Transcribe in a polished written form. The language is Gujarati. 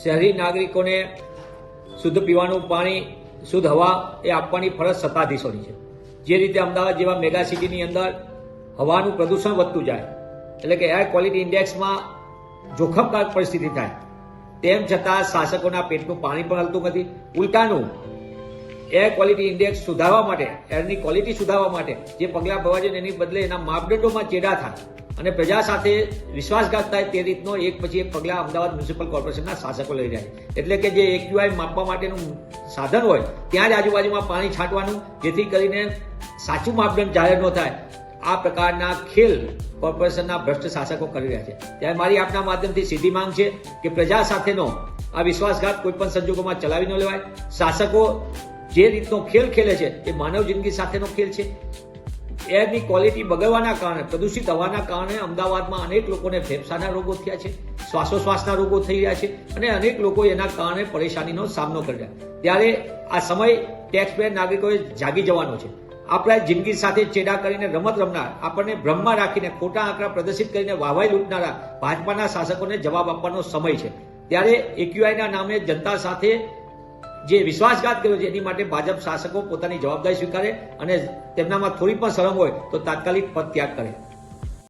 શહેરી નાગરિકોને શુદ્ધ પીવાનું પાણી, શુદ્ધ હવા એ આપવાની ફરજ સત્તાધીશોની છે. જે રીતે અમદાવાદ જેવા મેગા સિટીની અંદર હવાનું પ્રદૂષણ વધતું જાય, એટલે કે એર ક્વોલિટી ઇન્ડેક્સમાં જોખમકારક પરિસ્થિતિ થાય, તેમ છતાં શાસકોના પેટનું પાણી પણ હલતું નથી. ઉલટાનું એર ક્વોલિટી ઇન્ડેક્સ સુધારવા માટે, એરની ક્વોલિટી સુધારવા માટે જે પગલાં ભરવા જોઈએ એની બદલે એના માપદંડોમાં ચેડા થાય અને પ્રજા સાથે વિશ્વાસઘાત થાય તે રીતનો એક પછી એક પગલાં અમદાવાદ મ્યુનિસિપલ કોર્પોરેશનના શાસકો લઈ રહ્યા છે. એટલે કે જે એક્યુઆઈ માપવા માટેનું સાધન હોય ત્યાં જ આજુબાજુમાં પાણી છાંટવાનું, જેથી કરીને સાચું માપદંડ જાહેર ન થાય. આ પ્રકારના ખેલ કોર્પોરેશનના ભ્રષ્ટ શાસકો કરી રહ્યા છે. ત્યારે મારી આપના માધ્યમથી સીધી માંગ છે કે પ્રજા સાથેનો આ વિશ્વાસઘાત કોઈ પણ સંજોગોમાં ચલાવી ન લેવાય. શાસકો જે રીતનો ખેલ ખેલે છે એ માનવ જિંદગી સાથેનો ખેલ છે. એરની ક્વોલિટી બગડવાના કારણે, પ્રદૂષિત હવાના કારણે અમદાવાદમાં અનેક લોકોને ફેફસાના રોગો થયા છે, શ્વાસોશ્વાસના રોગો થઈ રહ્યા છે અને અનેક લોકો એના કારણે પરેશાનીનો સામનો કરી રહ્યા. ત્યારે આ સમય ટેક્સપેયર નાગરિકોએ જાગી જવાનો છે. આપણે જિંદગી સાથે ચેડા કરીને રમત રમનાર, આપણને ભ્રમમાં રાખીને ખોટા આંકડા પ્રદર્શિત કરીને વાહવાઈ લૂંટનારા ભાજપાના શાસકોને જવાબ આપવાનો સમય છે. ત્યારે એક્યુઆઈના નામે જનતા સાથે જે વિશ્વાસઘાત કર્યો છે એની માટે ભાજપ શાસકો પોતાની જવાબદારી સ્વીકારે અને તેમનામાં થોડી પણ શરમ હોય તો તાત્કાલિક પદ ત્યાગ કરે.